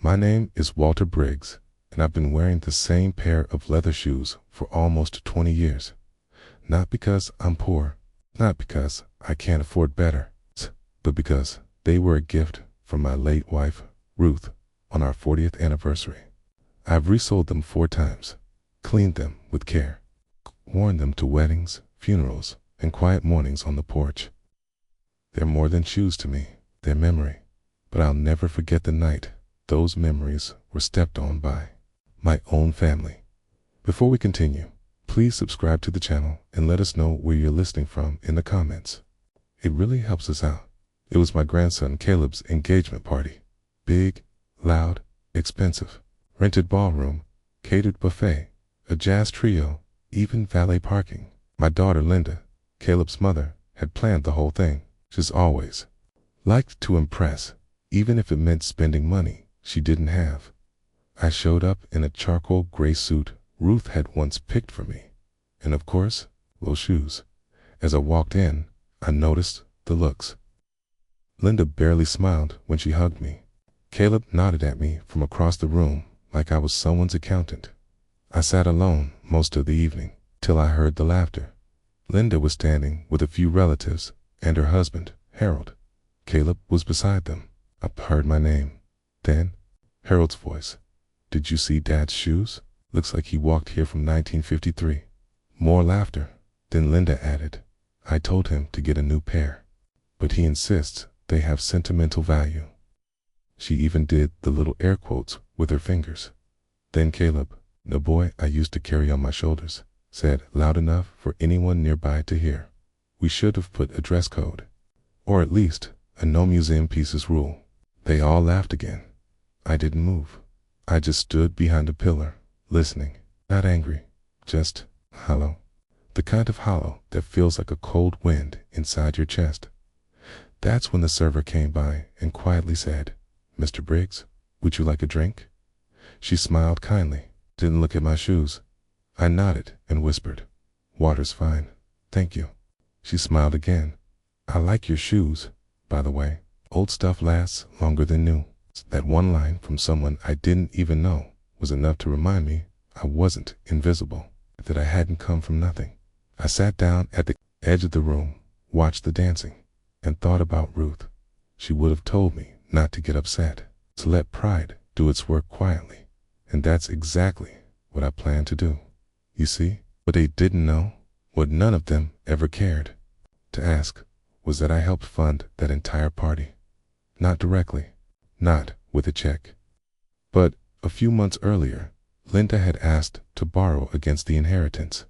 My name is Walter Briggs, and I've been wearing the same pair of leather shoes for almost 20 years. Not because I'm poor, not because I can't afford better, but because they were a gift from my late wife, Ruth, on our 40th anniversary. I've resold them 4 times, cleaned them with care, worn them to weddings, funerals, and quiet mornings on the porch. They're more than shoes to me, they're memory, but I'll never forget the night those memories were stepped on by my own family. Before we continue, please subscribe to the channel and let us know where you're listening from in the comments. It really helps us out. It was my grandson Caleb's engagement party. Big, loud, expensive. Rented ballroom, catered buffet, a jazz trio, even valet parking. My daughter Linda, Caleb's mother, had planned the whole thing. She's always liked to impress, even if it meant spending money she didn't have. I showed up in a charcoal gray suit Ruth had once picked for me, and of course, low shoes. As I walked in, I noticed the looks. Linda barely smiled when she hugged me. Caleb nodded at me from across the room like I was someone's accountant. I sat alone most of the evening, till I heard the laughter. Linda was standing with a few relatives and her husband, Harold. Caleb was beside them. I heard my name. Then, Harold's voice. "Did you see Dad's shoes? Looks like he walked here from 1953. More laughter. Then Linda added, "I told him to get a new pair, but he insists they have sentimental value." She even did the little air quotes with her fingers. Then Caleb, the boy I used to carry on my shoulders, said loud enough for anyone nearby to hear, "We should have put a dress code, or at least a no museum pieces rule." They all laughed again. I didn't move. I just stood behind a pillar, listening, not angry, just hollow. The kind of hollow that feels like a cold wind inside your chest. That's when the server came by and quietly said, "Mr. Briggs, would you like a drink?" She smiled kindly, didn't look at my shoes. I nodded and whispered, "Water's fine, thank you." She smiled again. "I like your shoes, by the way. Old stuff lasts longer than new." That one line from someone I didn't even know was enough to remind me I wasn't invisible, that I hadn't come from nothing. I sat down at the edge of the room, watched the dancing, and thought about Ruth. She would have told me not to get upset, to let pride do its work quietly, and that's exactly what I planned to do. You see, what they didn't know, what none of them ever cared to ask, was that I helped fund that entire party. Not directly, not with a check. But a few months earlier, Linda had asked to borrow against the inheritance.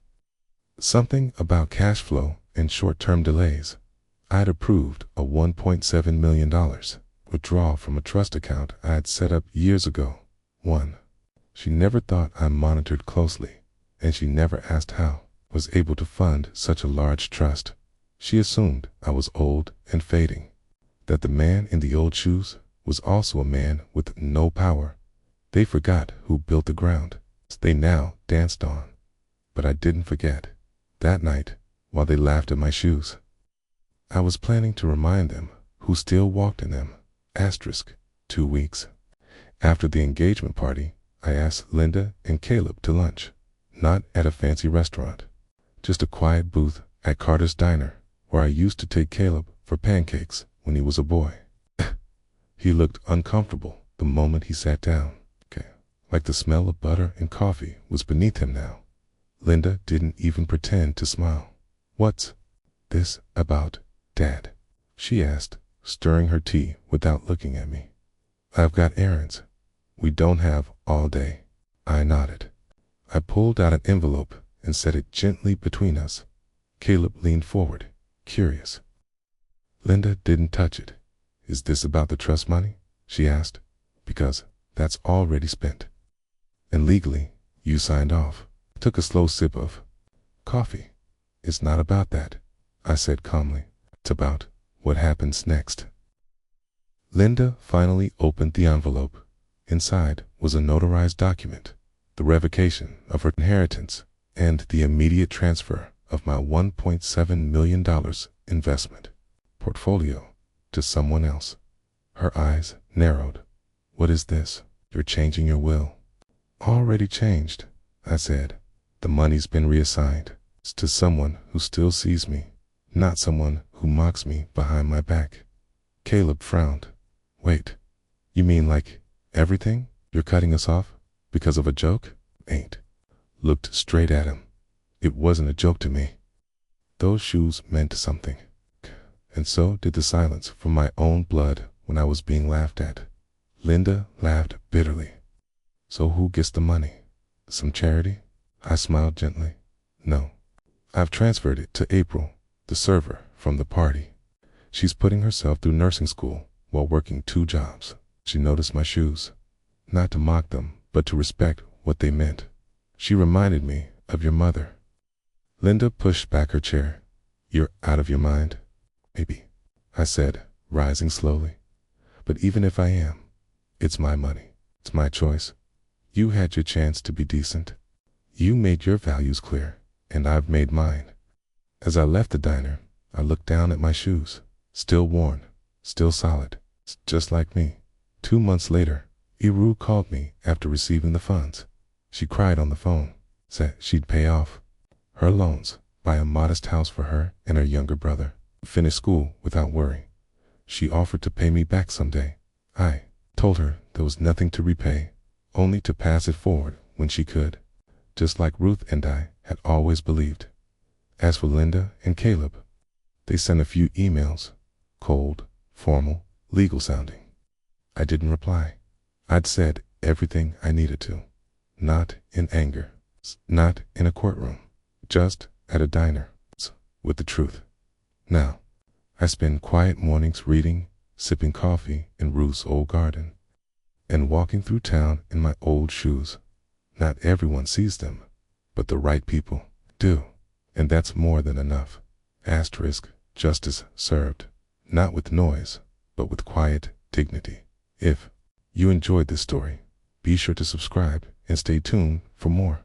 Something about cash flow and short-term delays. I'd approved a $1.7 million withdrawal from a trust account I had set up years ago. She never thought I monitored closely, and she never asked how I was able to fund such a large trust. She assumed I was old and fading, that the man in the old shoes was also a man with no power. They forgot who built the ground they now danced on. But I didn't forget. That night, while they laughed at my shoes, I was planning to remind them who still walked in them. 2 weeks after the engagement party, I asked Linda and Caleb to lunch, not at a fancy restaurant, just a quiet booth at Carter's Diner, where I used to take Caleb for pancakes when he was a boy. He looked uncomfortable the moment he sat down, like the smell of butter and coffee was beneath him now. Linda didn't even pretend to smile. "What's this about, Dad?" she asked, stirring her tea without looking at me. "I've got errands. We don't have all day." I nodded. I pulled out an envelope and set it gently between us. Caleb leaned forward, curious. Linda didn't touch it. "Is this about the trust money?" she asked. "Because that's already spent. And legally, you signed off." I took a slow sip of coffee. "It's not about that," I said calmly. "It's about what happens next." Linda finally opened the envelope. Inside was a notarized document, the revocation of her inheritance and the immediate transfer of my $1.7 million investment portfolio to someone else. Her eyes narrowed. "What is this? You're changing your will. Already changed, I said. The money's been reassigned. It's to someone who still sees me, not someone who mocks me behind my back. Caleb frowned. Wait, you mean like everything? You're cutting us off because of a joke? Ain't. Looked straight at him. It wasn't a joke to me. Those shoes meant something. And so did the silence from my own blood when I was being laughed at. Linda laughed bitterly. So who gets the money? Some charity? I smiled gently. No. I've transferred it to April, the server from the party. She's putting herself through nursing school while working 2 jobs. She noticed my shoes. Not to mock them, but to respect what they meant. She reminded me of your mother. Linda pushed back her chair. You're out of your mind? Maybe, I said, rising slowly. But even if I am, it's my money. It's my choice. You had your chance to be decent. You made your values clear, and I've made mine. As I left the diner, I looked down at my shoes. Still worn, still solid, just like me. 2 months later, Iru called me after receiving the funds. She cried on the phone, said she'd pay off her loans, buy a modest house for her and her younger brother, finish school without worry. She offered to pay me back someday. I told her there was nothing to repay, only to pass it forward when she could, just like Ruth and I had always believed. As for Linda and Caleb, they sent a few emails, cold, formal, legal sounding. I didn't reply. I'd said everything I needed to. Not in anger, not in a courtroom, just at a diner, with the truth. Now, I spend quiet mornings reading, sipping coffee in Ruth's old garden, and walking through town in my old shoes. Not everyone sees them, but the right people do, and that's more than enough. Asterisk, justice served, not with noise, but with quiet dignity. If you enjoyed this story, be sure to subscribe and stay tuned for more.